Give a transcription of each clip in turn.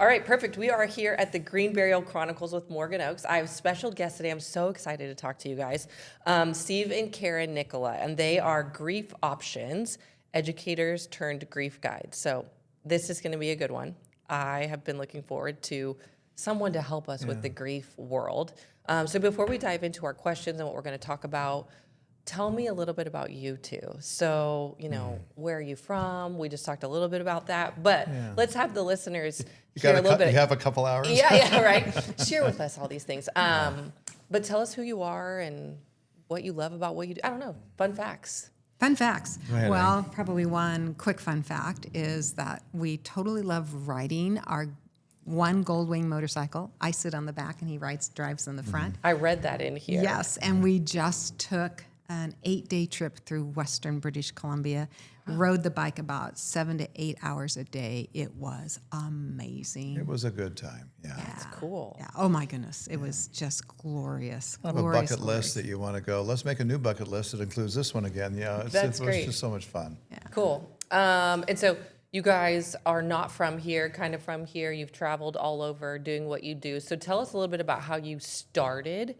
All right, perfect. We are here at the Green Burial Chronicles with Morgan Oaks. I have special guests today. I'm so excited to talk to you guys. Steve and Karen Nicola, and they are grief options, educators turned grief guides. So this is going to be a good one. I have been looking forward to someone to help us with the grief world. So before we dive into our questions and what we're going to talk about, tell me a little bit about you two. So, where are you from? We just talked a little bit about that, but let's have the listeners hear a little bit. You have a couple hours? Yeah, right. Share with us all these things. But tell us who you are and what you love about what you do. I don't know. Fun facts. Fun facts. Go ahead, Well, probably one quick fun fact is that we totally love riding our one Goldwing motorcycle. I sit on the back and he drives on the front. I read that in here. Yes, and we just took an 8-day trip through Western British Columbia, rode the bike about 7 to 8 hours a day. It was amazing. It was a good time. Yeah. That's cool. Yeah. Oh my goodness. It was just glorious. I have a bucket list that you want to go. Let's make a new bucket list that includes this one again. Yeah, it was great. just so much fun. Yeah. Cool. And so you guys are not from here, kind of from here. You've traveled all over doing what you do. So tell us a little bit about how you started,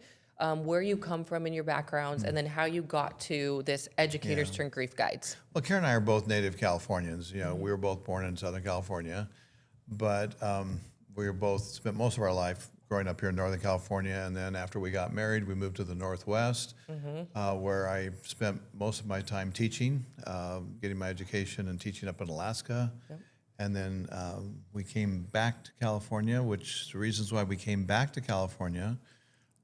where you come from in your backgrounds, and then how you got to this educators turned grief guides. Well, Karen and I are both native Californians. We were both born in Southern California, but we were both spent most of our life growing up here in Northern California. And then after we got married, we moved to the Northwest, where I spent most of my time teaching, getting my education and teaching up in Alaska. Yep. And then we came back to California, which the reasons why we came back to California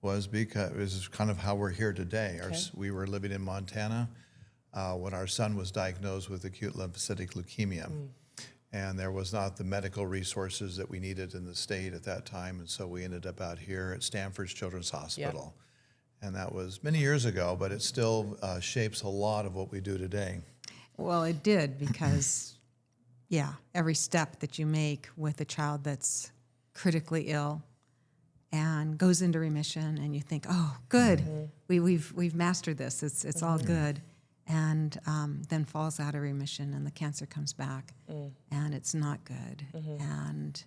was because this is kind of how we're here today. Okay. We were living in Montana when our son was diagnosed with acute lymphocytic leukemia. And there was not the medical resources that we needed in the state at that time. And so we ended up out here at Stanford's Children's Hospital. Yep. And that was many years ago, but it still shapes a lot of what we do today. Well, it did because, every step that you make with a child that's critically ill and goes into remission, and you think, "Oh, good, we've mastered this. It's all good," and then falls out of remission, and the cancer comes back, and it's not good, and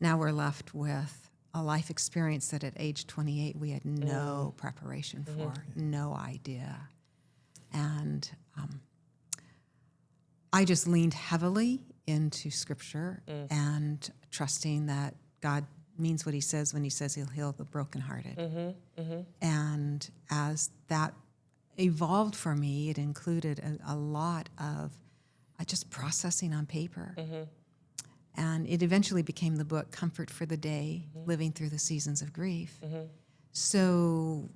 now we're left with a life experience that at age 28 we had no preparation for, no idea, and I just leaned heavily into Scripture and trusting that God means what he says when he says he'll heal the brokenhearted. And as that evolved for me, it included a lot of just processing on paper. And it eventually became the book, Comfort for the Day, Living Through the Seasons of Grief. So,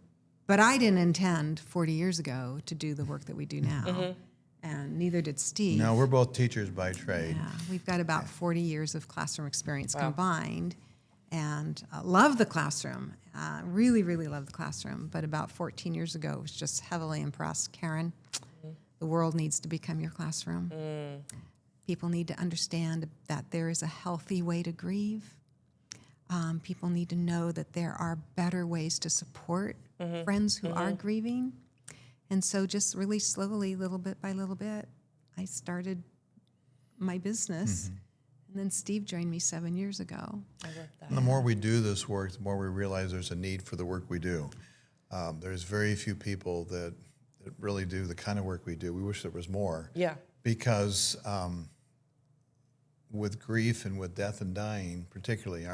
but I didn't intend 40 years ago to do the work that we do now. And neither did Steve. No, we're both teachers by trade. Yeah, we've got about 40 years of classroom experience combined. And love the classroom, really, really love the classroom. But about 14 years ago, I was just heavily impressed. Karen, the world needs to become your classroom. People need to understand that there is a healthy way to grieve. People need to know that there are better ways to support friends who are grieving. And so just really slowly, little bit by little bit, I started my business. And then Steve joined me 7 years ago. I love that. And the more we do this work, the more we realize there's a need for the work we do. There's very few people that really do the kind of work we do. We wish there was more. Yeah. Because with grief and with death and dying, particularly,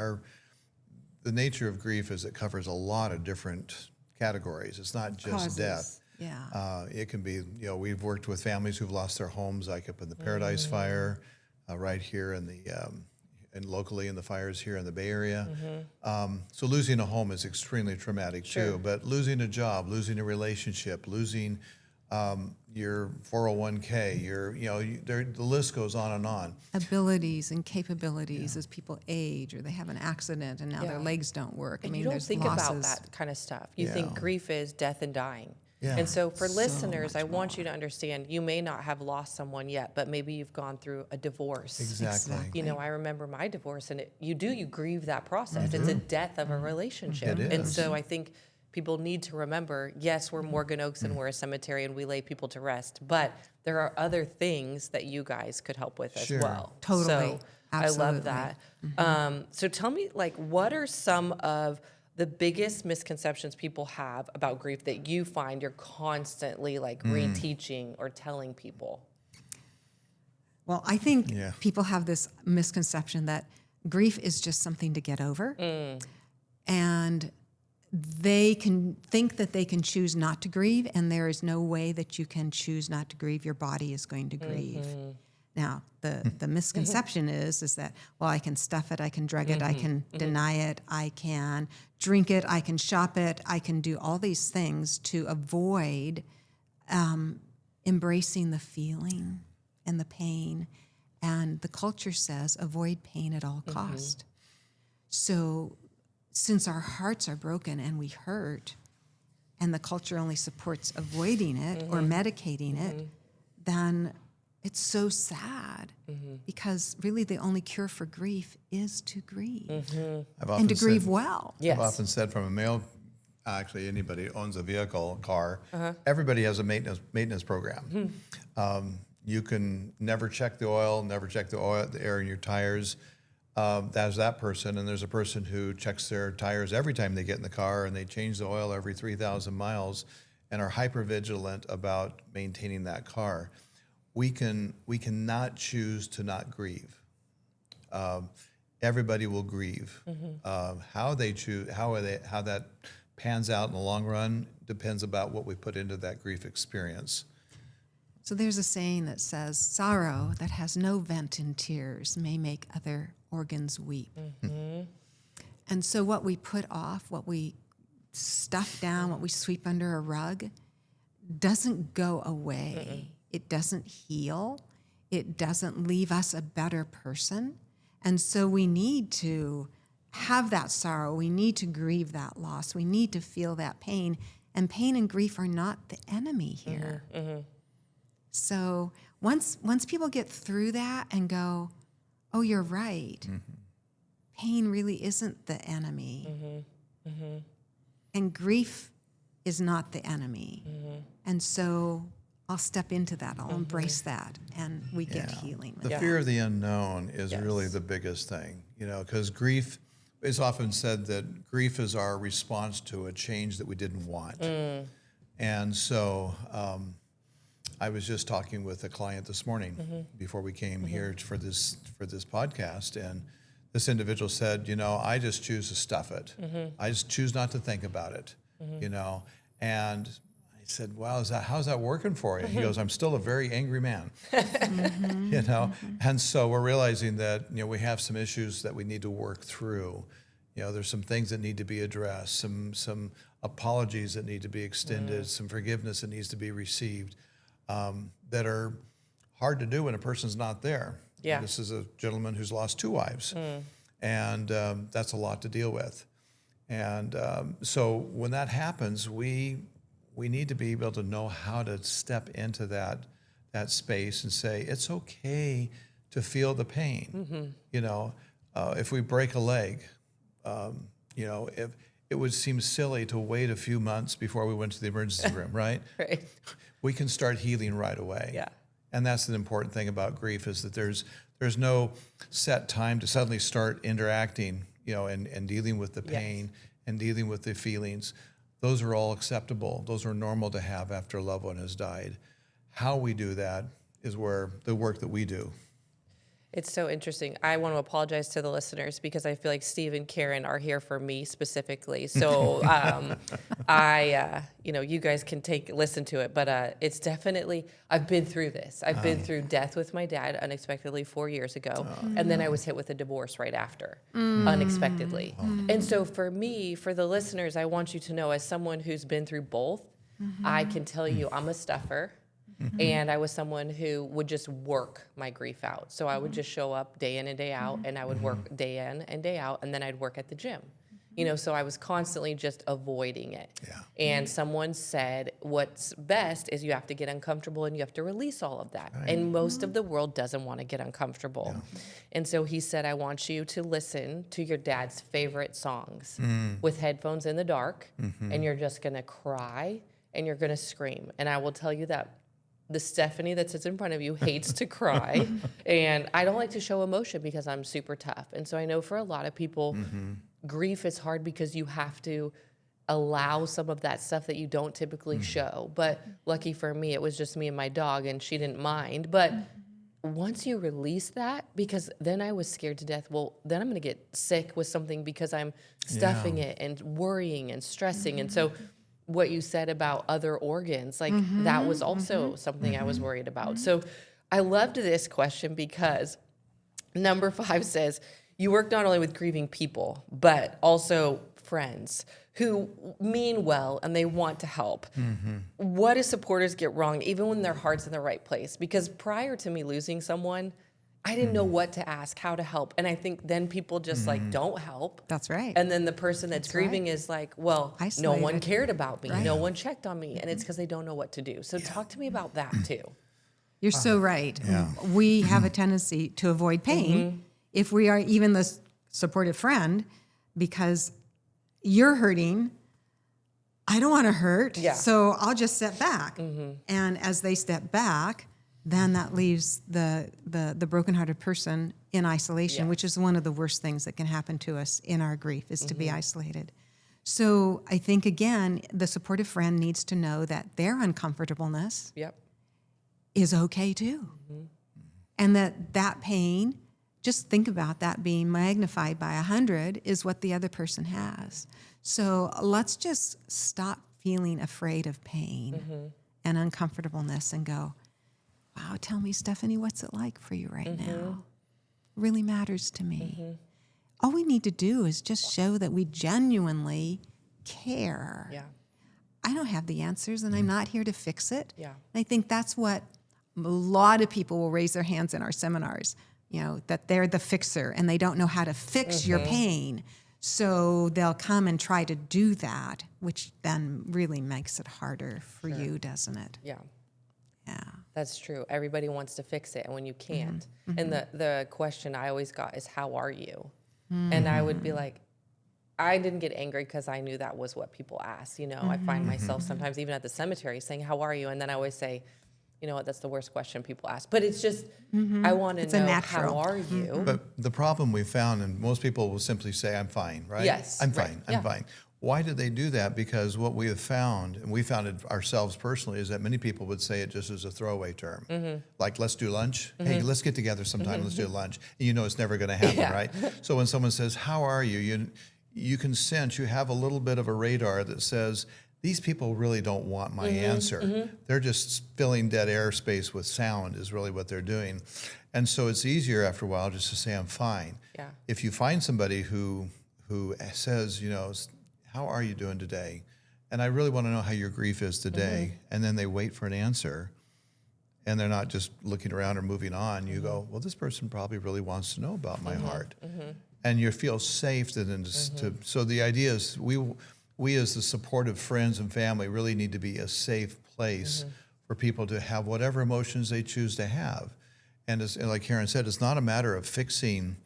the nature of grief is it covers a lot of different categories. It's not just Causes. death. Yeah. It can be, we've worked with families who've lost their homes, like up in the Paradise Fire, right here in and locally in the fires here in the Bay Area. So losing a home is extremely traumatic too, but losing a job, losing a relationship, losing your 401k, the list goes on and on. Abilities and capabilities as people age or they have an accident and now their legs don't work. And I mean, you don't there's think losses. about that kind of stuff. You think grief is death and dying. Yeah. And so for So listeners, much I want you to understand, you may not have lost someone yet, but maybe you've gone through a divorce. Exactly. I remember my divorce, and you grieve that process. It's a death of a relationship. It And is. so I think people need to remember, yes, we're Morgan Oaks and we're a cemetery and we lay people to rest, but there are other things that you guys could help with as Sure. well. Totally. So Absolutely. I love that. So tell me, like, what are some of the biggest misconceptions people have about grief that you find you're constantly like reteaching or telling people? Well, I think Yeah. people have this misconception that grief is just something to get over. And they can think that they can choose not to grieve, and there is no way that you can choose not to grieve. Your body is going to grieve. Now, the misconception is that, well, I can stuff it, I can drug it, I can deny it, I can drink it, I can shop it, I can do all these things to avoid embracing the feeling and the pain. And the culture says avoid pain at all cost. So since our hearts are broken and we hurt, and the culture only supports avoiding it or medicating it, then it's so sad because really the only cure for grief is to grieve and to grieve well. Yes. I've often said from a male, actually anybody who owns a vehicle, car, everybody has a maintenance program. You can never check the oil, the air in your tires. That's that person, and there's a person who checks their tires every time they get in the car, and they change the oil every 3,000 miles and are hyper vigilant about maintaining that car. We cannot choose to not grieve. Everybody will grieve. How they choose, how that pans out in the long run depends about what we put into that grief experience. So there's a saying that says, sorrow that has no vent in tears may make other organs weep. And so what we put off, what we stuff down, what we sweep under a rug, doesn't go away. It doesn't heal. It doesn't leave us a better person. And so we need to have that sorrow. We need to grieve that loss. We need to feel that pain. And pain and grief are not the enemy here. So once people get through that and go, oh, you're right. Pain really isn't the enemy. And grief is not the enemy. And so I'll step into that. I'll embrace that, and we get healing. The fear of the unknown is really the biggest thing, because grief, it's often said that grief is our response to a change that we didn't want. And so I was just talking with a client this morning before we came here for this podcast, and this individual said, I just choose to stuff it. I just choose not to think about it, and I said, wow, how's that working for you? He goes, I'm still a very angry man, and so we're realizing that, we have some issues that we need to work through. There's some things that need to be addressed, some apologies that need to be extended, some forgiveness that needs to be received, that are hard to do when a person's not there. Yeah. This is a gentleman who's lost 2 wives, and that's a lot to deal with. And so when that happens, we need to be able to know how to step into that space and say, it's okay to feel the pain. If we break a leg, if it would seem silly to wait a few months before we went to the emergency room, right? Right. We can start healing right away. Yeah. And that's an important thing about grief, is that there's no set time to suddenly start interacting, and dealing with the pain and dealing with the feelings. Those are all acceptable. Those are normal to have after a loved one has died. How we do that is where the work that we do. It's so interesting. I want to apologize to the listeners because I feel like Steve and Karen are here for me specifically. So you guys can listen to it, but it's definitely, I've been through this. I've been through death with my dad unexpectedly 4 years ago. And then I was hit with a divorce right after, unexpectedly. And so for me, for the listeners, I want you to know, as someone who's been through both, I can tell you I'm a stuffer. And I was someone who would just work my grief out. So I would just show up day in and day out, and I would work day in and day out, and then I'd work at the gym. So I was constantly just avoiding it. Yeah. And someone said, what's best is you have to get uncomfortable and you have to release all of that. Right. And most of the world doesn't want to get uncomfortable. Yeah. And so he said, I want you to listen to your dad's favorite songs with headphones in the dark, and you're just going to cry and you're going to scream. And I will tell you that the Stephanie that sits in front of you hates to cry, and I don't like to show emotion because I'm super tough. And so I know for a lot of people, grief is hard because you have to allow some of that stuff that you don't typically show. But lucky for me, it was just me and my dog, and she didn't mind. But once you release that, because then I was scared to death, well, then I'm going to get sick with something because I'm stuffing it and worrying and stressing. And so what you said about other organs, like that was also something I was worried about. So I loved this question because number 5 says, you work not only with grieving people, but also friends who mean well and they want to help. What do supporters get wrong, even when their heart's in the right place? Because prior to me losing someone, I didn't know what to ask, how to help. And I think then people just like don't help. That's right. And then the person that's grieving is like, well, no one Isolated. cared about me. No one checked on me. And it's because they don't know what to do. So talk to me about that too. You're so right. Yeah. We have a tendency to avoid pain if we are even the supportive friend, because you're hurting. I don't want to hurt. Yeah. So I'll just step back. And as they step back, then that leaves the brokenhearted person in isolation, which is one of the worst things that can happen to us in our grief, is to be isolated. So I think, again, the supportive friend needs to know that their uncomfortableness is okay too. And that pain, just think about that being magnified by 100 is what the other person has. So let's just stop feeling afraid of pain and uncomfortableness and go, wow, tell me, Stephanie, what's it like for you right now? It really matters to me. All we need to do is just show that we genuinely care. Yeah. I don't have the answers, and I'm not here to fix it. Yeah. And I think that's what a lot of people will raise their hands in our seminars, that they're the fixer and they don't know how to fix your pain. So they'll come and try to do that, which then really makes it harder for you, doesn't it? Yeah. Yeah. That's true. Everybody wants to fix it, and when you can't. And the question I always got is, how are you? And I would be like, I didn't get angry because I knew that was what people asked. I find myself sometimes even at the cemetery saying, how are you? And then I always say, you know what, that's the worst question people ask. But it's just, I want to know, how are you? But the problem we found, and most people will simply say, I'm fine, right? Yes, I'm right. fine, I'm fine. Why did they do that? Because what we have found, and we found it ourselves personally, is that many people would say it just as a throwaway term. Like, let's do lunch. Hey, let's get together sometime, let's do lunch. And it's never gonna happen, right? So when someone says, how are you? You can sense, you have a little bit of a radar that says, these people really don't want my answer. They're just filling dead airspace with sound is really what they're doing. And so it's easier after a while just to say, I'm fine. Yeah. If you find somebody who says, how are you doing today? And I really want to know how your grief is today. And then they wait for an answer, and they're not just looking around or moving on. You go, well, this person probably really wants to know about my heart. And you feel safe so the idea is we as the supportive friends and family really need to be a safe place for people to have whatever emotions they choose to have. And like Karen said, it's not a matter of fixing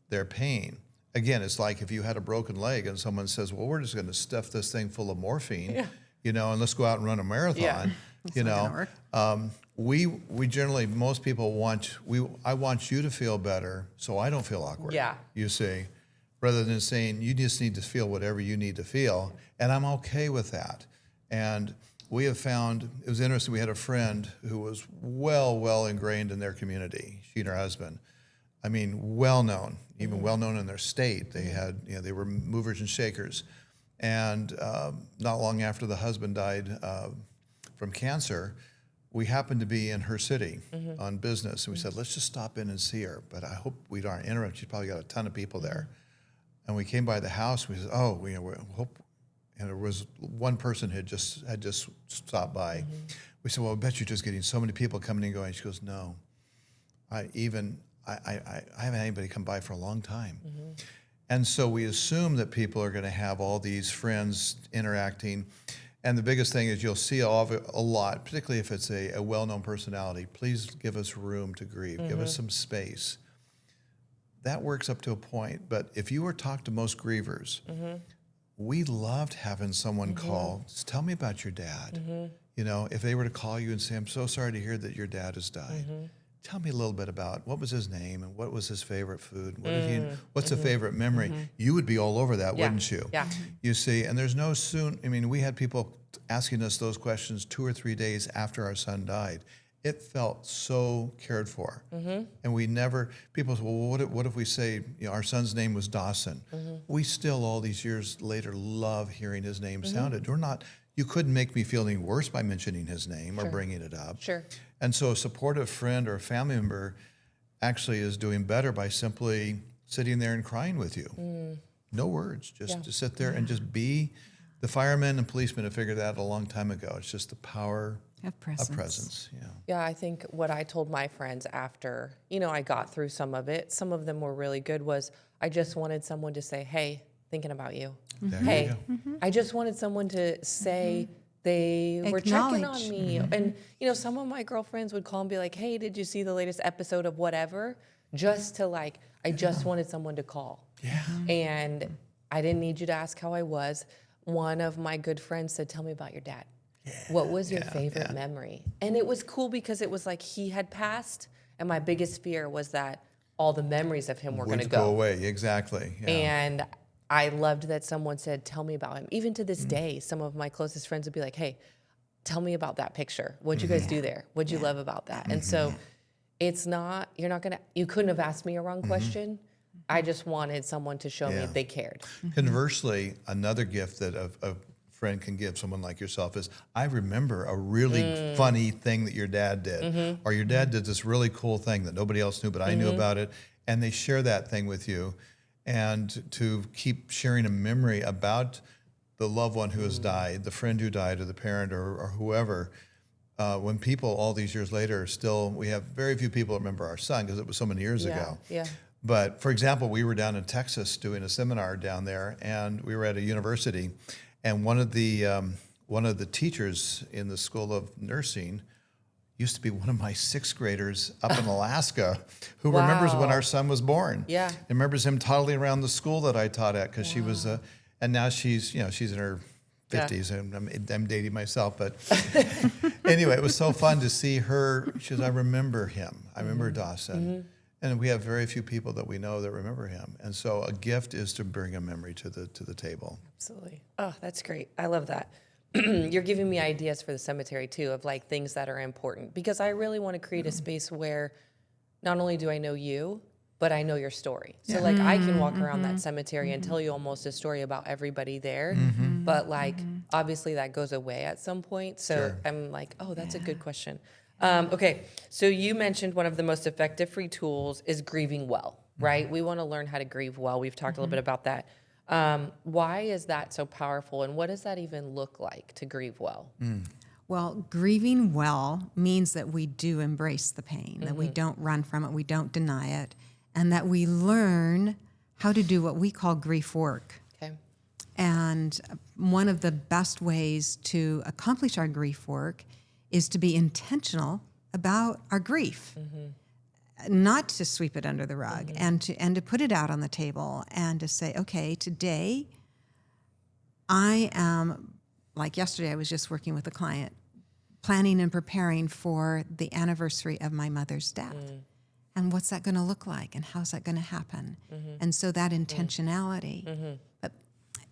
their pain. Again, it's like if you had a broken leg and someone says, well, we're just going to stuff this thing full of morphine, and let's go out and run a marathon. We generally, most people I want you to feel better so I don't feel awkward. Yeah. You see, rather than saying you just need to feel whatever you need to feel, and I'm okay with that. And we have found, it was interesting, we had a friend who was well ingrained in their community, she and her husband. I mean, well known, even well known in their state. They had, they were movers and shakers. And not long after the husband died from cancer, we happened to be in her city on business. And we said, let's just stop in and see her. But I hope we aren't interrupting. She's probably got a ton of people there. And we came by the house. We said, we hope. And there was one person had just stopped by. We said, well, I bet you're just getting so many people coming and going. She goes, no, I haven't had anybody come by for a long time. And so we assume that people are going to have all these friends interacting. And the biggest thing is you'll see a lot, particularly if it's a well-known personality, please give us room to grieve, give us some space. That works up to a point. But if you were to talk to most grievers, we loved having someone call, just tell me about your dad. You know, if they were to call you and say, I'm so sorry to hear that your dad has died. Tell me a little bit about what was his name and what was his favorite food. What's a favorite memory? You would be all over that, wouldn't you? Yeah. You see, and there's no I mean, we had people asking us those questions 2 or 3 days after our son died. It felt so cared for. And we never, people say, well, what if we say, you know, our son's name was Dawson? We still, all these years later, love hearing his name sounded. You couldn't make me feel any worse by mentioning his name or bringing it up. Sure. And so a supportive friend or a family member actually is doing better by simply sitting there and crying with you. No words, just to sit there and just be. The firemen and policemen have figured that out a long time ago. It's just the power Of presence. of presence. Yeah. Yeah, I think what I told my friends after, you know, I got through some of it, some of them were really good, was I just wanted someone to say, hey, thinking about you. There Hey, you go. I just wanted someone to say they were checking on Acknowledge. me. And, you know, some of my girlfriends would call and be like, hey, did you see the latest episode of whatever? Just to like, I just wanted someone to call. Yeah. And I didn't need you to ask how I was. One of my good friends said, tell me about your dad. What was your favorite memory? And it was cool because it was like he had passed, and my biggest fear was that all the memories of him were going to Would go. go away, exactly. Yeah. And I loved that someone said, tell me about him. Even to this day, some of my closest friends would be like, hey, tell me about that picture. What'd you guys do there? What'd you love about that? And so it's not, you couldn't have asked me a wrong question. I just wanted someone to show me they cared. Conversely, another gift that a friend can give someone like yourself is, I remember a really funny thing that your dad did, or your dad did this really cool thing that nobody else knew, but I knew about it, and they share that thing with you, and to keep sharing a memory about the loved one who has died, the friend who died, or the parent, or whoever. When people all these years later still, we have very few people that remember our son because it was so many years ago. Yeah. But for example, we were down in Texas doing a seminar down there, and we were at a university, and one of the teachers in the School of Nursing used to be one of my 6th graders up in Alaska, who remembers when our son was born. Yeah. And remembers him toddling around the school that I taught at, because she was, and now she's in her 50s, and I'm dating myself, but anyway, it was so fun to see her. She says, I remember him. I remember Dawson. And we have very few people that we know that remember him. And so a gift is to bring a memory to the table. Absolutely. Oh, that's great. I love that. You're giving me ideas for the cemetery too, of like things that are important, because I really want to create a space where not only do I know you, but I know your story. So like I can walk around that cemetery and tell you almost a story about everybody there, but like obviously that goes away at some point. So I'm like, oh, that's a good question. Okay, so you mentioned one of the most effective free tools is grieving well, right? We want to learn how to grieve well. We've talked a little bit about that. Why is that so powerful, and what does that even look like to grieve well? Well, grieving well means that we do embrace the pain, that we don't run from it, we don't deny it, and that we learn how to do what we call grief work. Okay. And one of the best ways to accomplish our grief work is to be intentional about our grief, not to sweep it under the rug, and to put it out on the table and to say, okay, today I am, like yesterday I was just working with a client, planning and preparing for the anniversary of my mother's death. And what's that going to look like, and how's that going to happen? And so that intentionality. But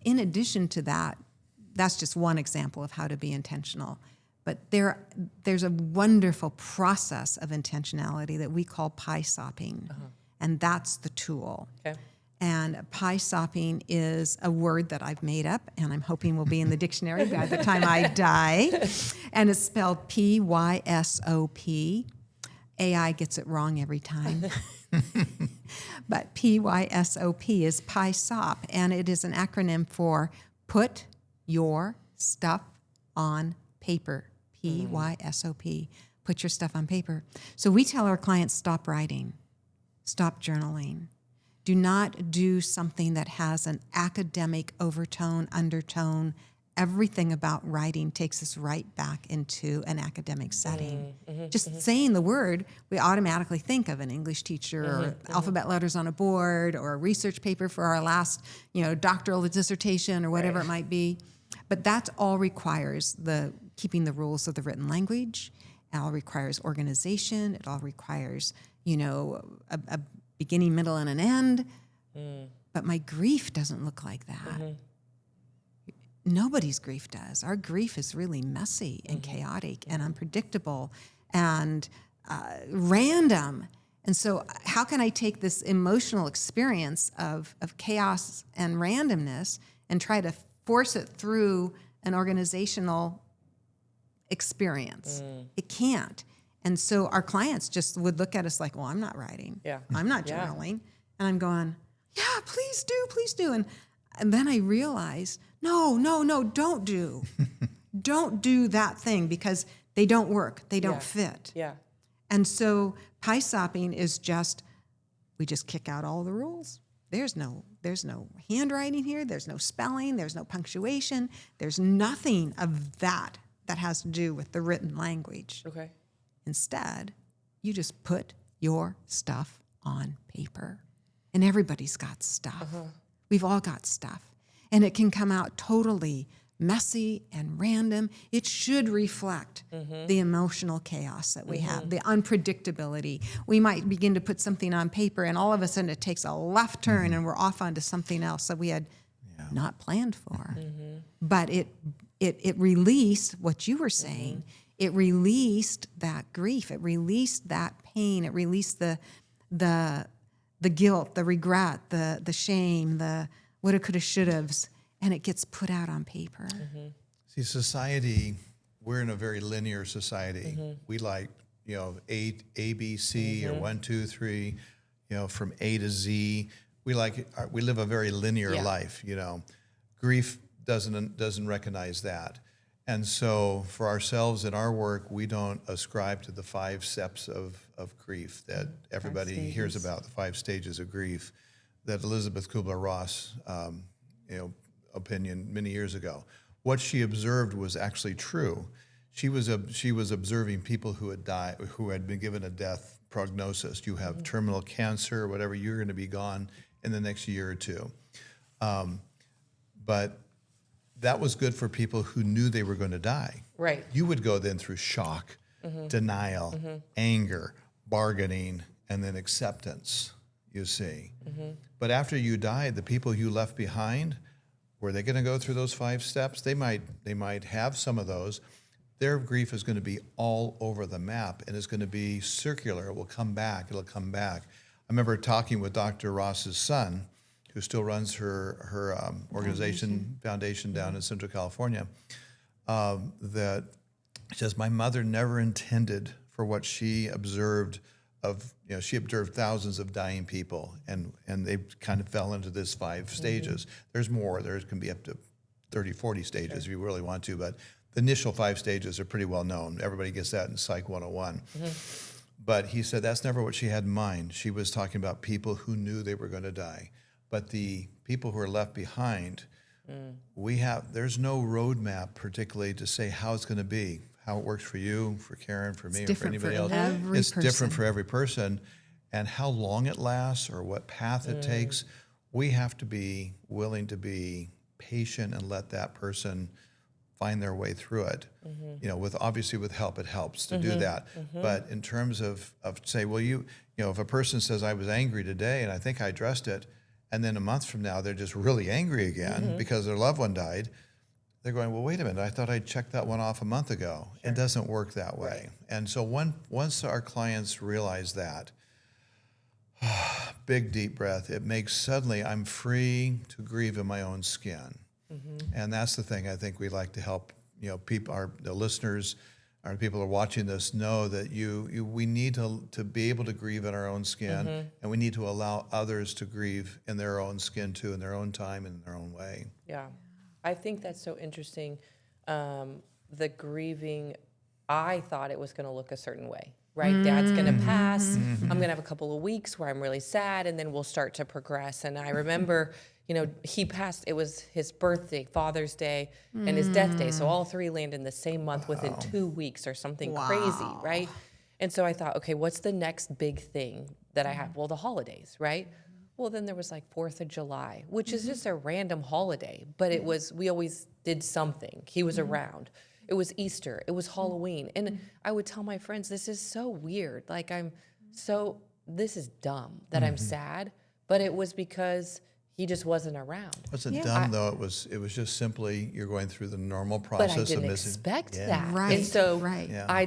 in addition to that, that's just one example of how to be intentional. But there's a wonderful process of intentionality that we call pie sopping, and that's the tool. Okay. And pie sopping is a word that I've made up, and I'm hoping will be in the dictionary by the time I die. And it's spelled P-Y-S-O-P. AI gets it wrong every time. But P-Y-S-O-P is pie sop, and it is an acronym for Put Your Stuff on Paper. P-Y-S-O-P. Put your stuff on paper. So we tell our clients, stop writing, stop journaling. Do not do something that has an academic overtone, undertone. Everything about writing takes us right back into an academic setting. Just saying the word, we automatically think of an English teacher or alphabet letters on a board or a research paper for our last, doctoral dissertation or whatever it might be. But that all requires the keeping the rules of the written language. It all requires organization. It all requires, a beginning, middle, and an end. But my grief doesn't look like that. Nobody's grief does. Our grief is really messy and chaotic and unpredictable and random. And so how can I take this emotional experience of chaos and randomness and try to force it through an organizational experience? It can't. And so our clients just would look at us like, well, I'm not writing. Yeah. I'm not journaling. And I'm going, yeah, please do. And then I realized, no, don't do. Don't do that thing because they don't work. They don't fit. Yeah. And so pie sopping is we just kick out all the rules. There's no handwriting here. There's no spelling. There's no punctuation. There's nothing of that has to do with the written language. Okay. Instead, you just put your stuff on paper. And everybody's got stuff. We've all got stuff. And it can come out totally messy and random. It should reflect the emotional chaos that we have, the unpredictability. We might begin to put something on paper and all of a sudden it takes a left turn and we're off onto something else that we had not planned for. But it released what you were saying. It released that grief. It released that pain. It released the guilt, the regret, the shame, the woulda, coulda, shoulda's, and it gets put out on paper. See, society, we're in a very linear society. We like, A, B, C, or 1, 2, 3, from A to Z. We live a very linear life, Grief doesn't recognize that. And so for ourselves in our work, we don't ascribe to the 5 steps of grief that everybody hears about, the 5 stages of grief that Elizabeth Kubler-Ross, opinion many years ago. What she observed was actually true. She was observing people who had died, who had been given a death prognosis. You have terminal cancer or whatever, you're going to be gone in the next year or two. But that was good for people who knew they were going to die. Right. You would go then through shock, denial, anger, bargaining, and then acceptance, you see. But after you died, the people you left behind, were they going to go through those 5 steps? They might have some of those. Their grief is going to be all over the map, and it's going to be circular. It will come back. It'll come back. I remember talking with Dr. Ross's son, who still runs her foundation down in Central California, that says, my mother never intended for what she observed she observed thousands of dying people, and they kind of fell into this 5 stages. There's more. There can be up to 30, 40 stages if you really want to, but the initial 5 stages are pretty well known. Everybody gets that in Psych 101. But he said that's never what she had in mind. She was talking about people who knew they were going to die. But the people who are left behind, there's no roadmap particularly to say how it's going to be, how it works for you, for Karen, for me, or for anybody else. It's different for every person. And how long it lasts or what path it takes, we have to be willing to be patient and let that person find their way through it. Obviously with help, it helps to do that. But in terms of say, well, if a person says I was angry today and I think I addressed it, and then a month from now they're just really angry again because their loved one died, they're going, well, wait a minute, I thought I checked that one off a month ago. It doesn't work that way. And so once our clients realize that, big deep breath, it makes suddenly I'm free to grieve in my own skin. And that's the thing I think we like to help people, the listeners, our people who are watching this know that we need to be able to grieve in our own skin, and we need to allow others to grieve in their own skin too, in their own time and in their own way. Yeah, I think that's so interesting. The grieving, I thought it was going to look a certain way, right? Dad's going to pass. I'm going to have a couple of weeks where I'm really sad, and then we'll start to progress. And I remember, he passed, it was his birthday, Father's Day, and his death day. So all 3 land in the same month within 2 weeks or something crazy, right? And so I thought, okay, what's the next big thing that I have? Well, the holidays, right? Well, then there was like 4th of July, which is just a random holiday, but we always did something. He was around. it was Easter, it was Halloween. And I would tell my friends, this is so weird. Like this is dumb that I'm sad, but it was because he just wasn't around. Wasn't dumb though. It was just simply you're going through the normal process But I didn't of missing. expect that. Right, And so right. Yeah. I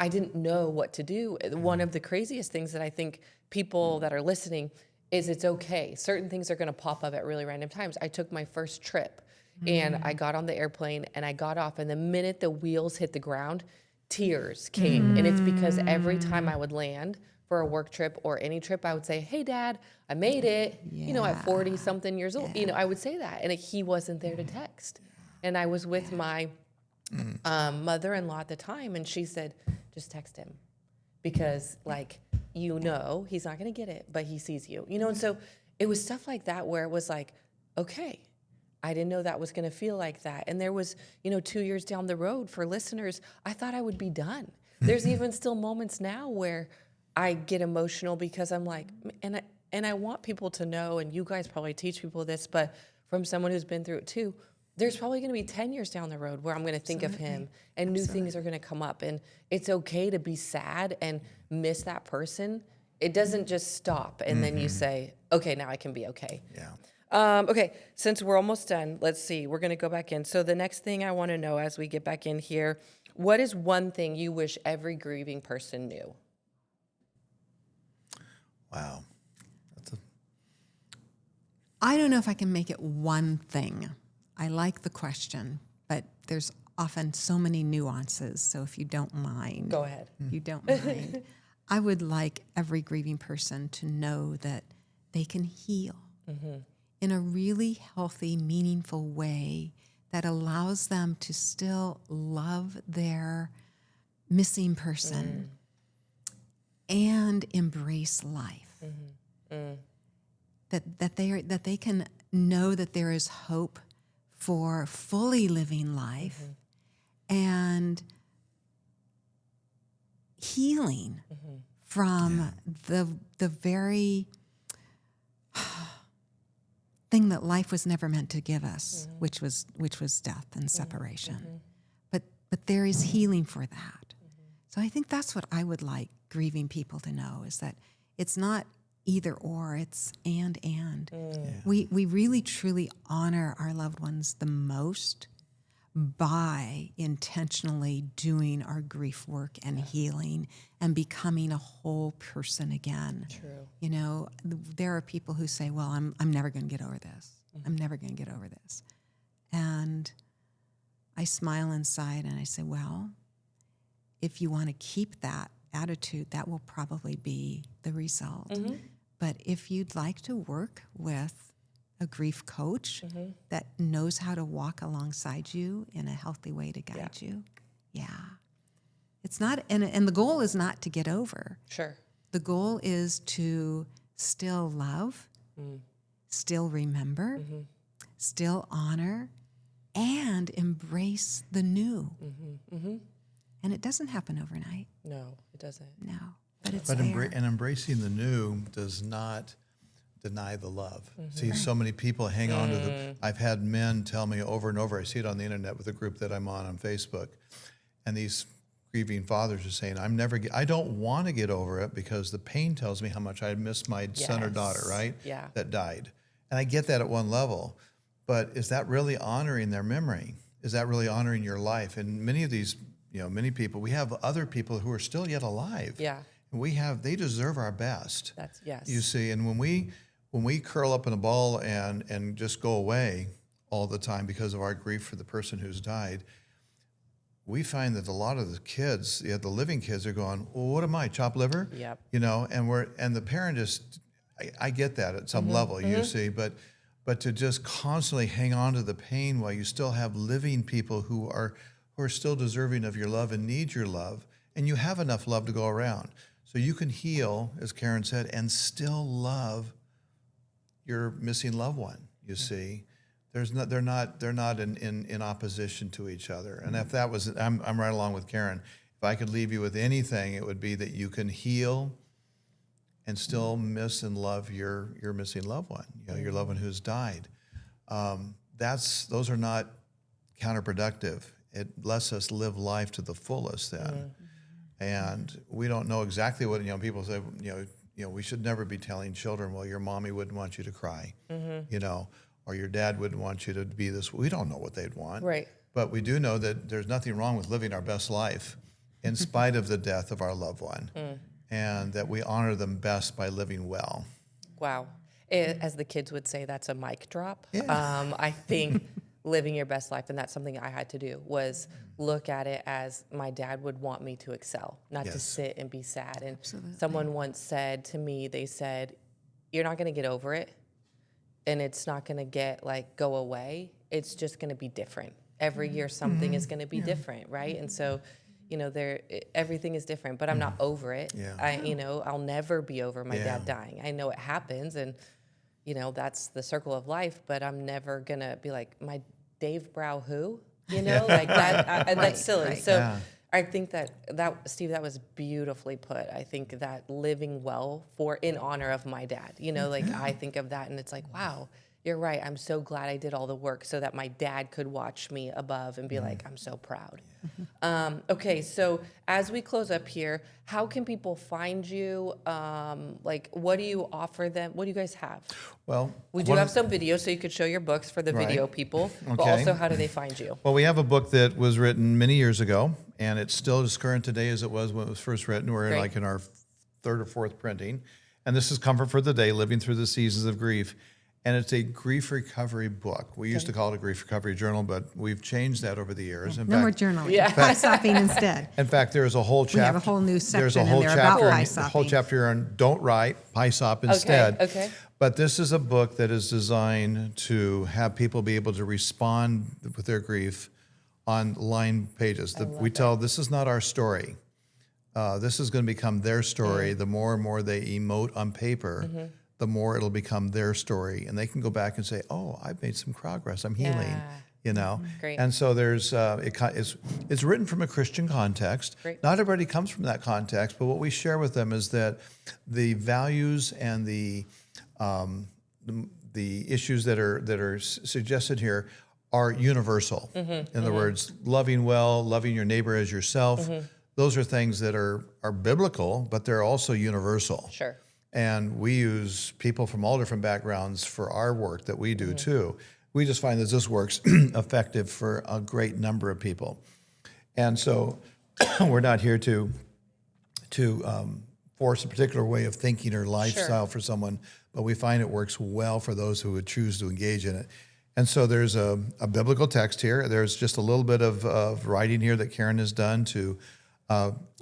didn't know what to do. One of the craziest things that I think people that are listening is it's okay. Certain things are going to pop up at really random times. I took my first trip and I got on the airplane and I got off, and the minute the wheels hit the ground, tears came. And it's because every time I would land for a work trip or any trip, I would say, "Hey Dad, I made it." You know, at 40 something years old, you know, I would say that, and he wasn't there to text. And I was with my mother-in-law at the time, and she said, "Just text him, because like, you know, he's not going to get it, but he sees you." You know, and so it was stuff like that where it was like, okay, I didn't know that was going to feel like that. And there was, you know, 2 years down the road, for listeners, I thought I would be done. There's even still moments now where I get emotional because I'm like, and I want people to know, and you guys probably teach people this, but from someone who's been through it too, there's probably going to be 10 years down the road where I'm going to think of him, and new things are going to come up. And it's okay to be sad and miss that person. It doesn't just stop and then you say, okay, now I can be okay. Yeah. Okay, since we're almost done, let's see. We're going to go back in. So the next thing I want to know as we get back in here, what is one thing you wish every grieving person knew? Wow. I don't know if I can make it one thing. I like the question, but there's often so many nuances. So if you don't mind. Go ahead. If you don't mind. I would like every grieving person to know that they can heal in a really healthy, meaningful way that allows them to still love their missing person and embrace life. That they can know that there is hope for fully living life and healing from the very thing that life was never meant to give us, which was death and separation. But there is healing for that. So I think that's what I would like grieving people to know, is that it's not either or, it's and. We really truly honor our loved ones the most by intentionally doing our grief work and healing and becoming a whole person again. True. You know, there are people who say, well, I'm never going to get over this. I'm never going to get over this. And I smile inside and I say, well, if you want to keep that attitude, that will probably be the result. But if you'd like to work with a grief coach that knows how to walk alongside you in a healthy way to guide you, it's not, and the goal is not to get over. Sure. The goal is to still love, still remember, still honor, and embrace the new. And it doesn't happen overnight. No, it doesn't. No, but it's But there. embracing the new does not deny the love. See, so many people hang on to the. I've had men tell me over and over. I see it on the internet with a group that I'm on Facebook, and these grieving fathers are saying, I don't want to get over it because the pain tells me how much I miss my son or daughter, right? Yeah. That died. And I get that at one level, but is that really honoring their memory? Is that really honoring your life? And many of these, many people, we have other people who are still yet alive. Yeah. And they deserve our best. That's, yes. You see, and when we curl up in a ball and just go away all the time because of our grief for the person who's died, we find that a lot of the kids, the living kids, are going, well, what am I, chopped liver? Yep. And the parent is, I get that at some level, you see, but to just constantly hang on to the pain while you still have living people who are still deserving of your love and need your love, and you have enough love to go around. So you can heal, as Karen said, and still love your missing loved one, you see. They're not in opposition to each other. And if that was, I'm right along with Karen. If I could leave you with anything, it would be that you can heal and still miss and love your missing loved one, your loved one who's died. Those are not counterproductive. it lets us live life to the fullest then. And we don't know exactly what, people say, we should never be telling children, well, your mommy wouldn't want you to cry, or your dad wouldn't want you to be this. We don't know what they'd want. Right. But we do know that there's nothing wrong with living our best life in spite of the death of our loved one, and that we honor them best by living well. Wow. As the kids would say, that's a mic drop. Yeah. I think living your best life, and that's something I had to do, was look at it as my dad would want me to excel, not to Yes. sit and be sad. And Absolutely. someone once said to me, they said, you're not going to get over it, and it's not going to go away. It's just going to be different. Every year something is going to be different, right? And so, everything is different, but I'm not over it. Yeah. I'll never be over my Yeah. dad dying. I know it happens, and that's the circle of life, but I'm never going to be like, my Dave Brow who? Like that, and that's silly. right. So Yeah. I think that Steve, that was beautifully put. I think that living well in honor of my dad, I think of that and it's like, wow, you're right. I'm so glad I did all the work so that my dad could watch me above and be like, I'm so proud. Okay, so as we close up here, how can people find you? What do you offer them? What do you guys have? Well, We do have some videos, so you could show your books for the Right. video people. But Okay. also, how do they find you? Well, we have a book that was written many years ago, and it's still as current today as it was when it was first written. We're Great. in our third or fourth printing. And this is Comfort for the Day, Living Through the Seasons of Grief. And it's a grief recovery book. We used to call it a grief recovery journal, but we've changed that over the years. In No more fact, journaling. Yeah. Pie sopping instead. in fact, there's a whole chapter. We have a whole new There's section a in whole there about chapter, pie a sopping. whole chapter on don't write, pie sop instead. Okay. But this is a book that is designed to have people be able to respond with their grief on line pages. We tell this is not our story. This is going to become their story. The more and more they emote on paper, the more it'll become their story. And they can go back and say, oh, I've made some progress. I'm healing, Great. And so there's, it's written from a Christian context. Great. Not everybody comes from that context, but what we share with them is that the values and the issues that are suggested here are universal. In other words, loving well, loving your neighbor as yourself. Those are things that are biblical, but they're also universal. Sure. And we use people from all different backgrounds for our work that we do too. We just find that this works effective for a great number of people. And so we're not here to force a particular way of thinking or lifestyle for someone, but we find it works well for those who would choose to engage in it. And so there's a biblical text here. There's just a little bit of writing here that Karen has done to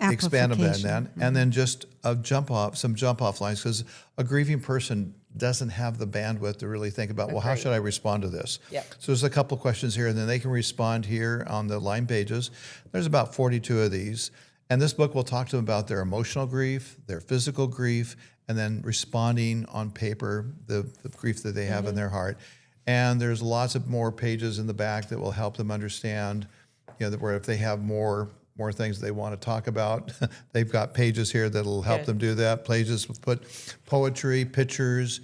expand on that, and then just some jump off lines, because a grieving person doesn't have the bandwidth to really think about, well, how should I respond to this? Yep. So there's a couple of questions here, and then they can respond here on the line pages. There's about 42 of these, and this book will talk to them about their emotional grief, their physical grief, and then responding on paper, the grief that they have in their heart. And there's lots of more pages in the back that will help them understand, where if they have more things they want to talk about, they've got pages here that'll help them do that. Pages with put poetry, pictures.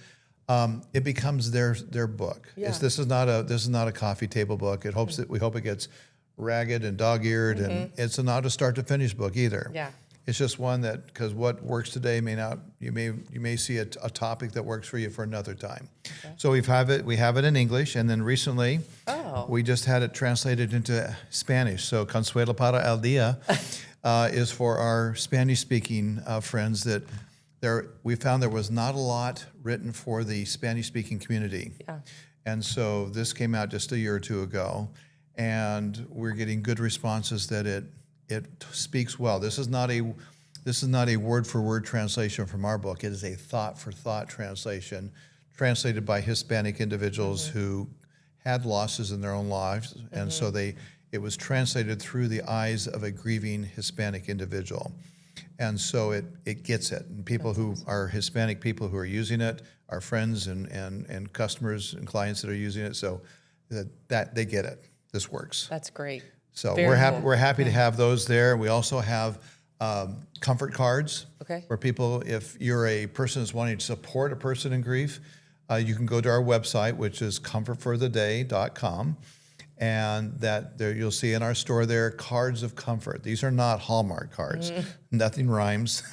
It becomes their book. Yeah. This is not a coffee table book. We hope it gets ragged and dog-eared, and it's not a start to finish book either. Yeah. It's just one that, because what works today may not, you may see a topic that works for you for another time. Okay. So we have it in English, and then recently we just had it translated into Spanish. So Consuelo para el Dia is for our Spanish-speaking friends that we found there was not a lot written for the Spanish-speaking community. Yeah. And so this came out just a year or two ago, and we're getting good responses that it speaks well. This is not a word-for-word translation from our book. It is a thought-for-thought translation, translated by Hispanic individuals who had losses in their own lives, and so it was translated through the eyes of a grieving Hispanic individual, and so it gets it. And people who are Hispanic people who are using it, our friends and customers and clients that are using it, so that they get it. This works. That's great. So Very cool. we're happy to have those there. We also have comfort cards, where people, if you're a person that's wanting to support a person in grief, you can go to our website, which is comfortfortheday.com, And that there, you'll see in our store there cards of comfort. These are not Hallmark cards. Nothing rhymes.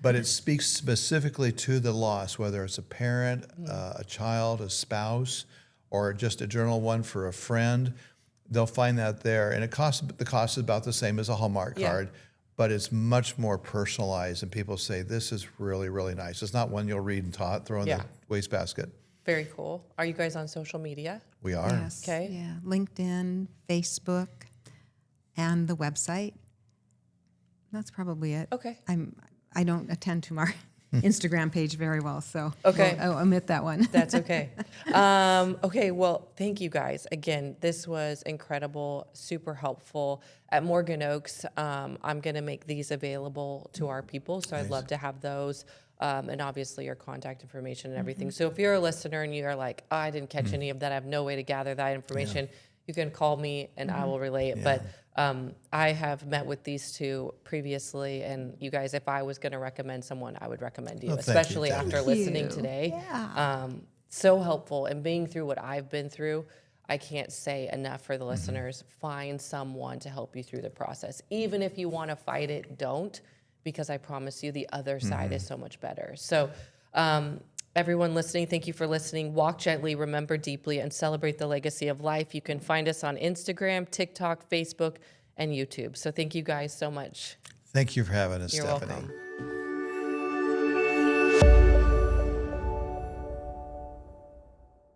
But it speaks specifically to the loss, whether it's a parent, a child, a spouse, or just a journal one for a friend. They'll find that there. And the cost is about the same as a Hallmark card, but it's much more personalized. And people say, this is really, really nice. It's not one you'll read and throw in the wastebasket. Very cool. Are you guys on social media? We are. Yes. Okay. Yeah. LinkedIn, Facebook, and the website. That's probably it. Okay. I don't attend to our Instagram page very well, so Okay. I'll omit that one. That's okay. Okay, well, thank you guys. Again, this was incredible, super helpful. At Morgan Oaks, I'm going to make these available to our people, so I'd love to have those. And obviously your contact information and everything. So if you're a listener and you're like, oh, I didn't catch any of that, I have no way to gather that information, you can call me and I will relay it. But I have met with these two previously, and you guys, if I was going to recommend someone, I would recommend you, Oh, thank you, especially Debbie. after listening today. Yeah. So helpful, and being through what I've been through, I can't say enough for the listeners. Find someone to help you through the process. Even if you want to fight it, don't, because I promise you the other side is so much better. So everyone listening, thank you for listening. Walk gently, remember deeply, and celebrate the legacy of life. You can find us on Instagram, TikTok, Facebook, and YouTube. So thank you guys so much. Thank you for having us, You're Stephanie. welcome.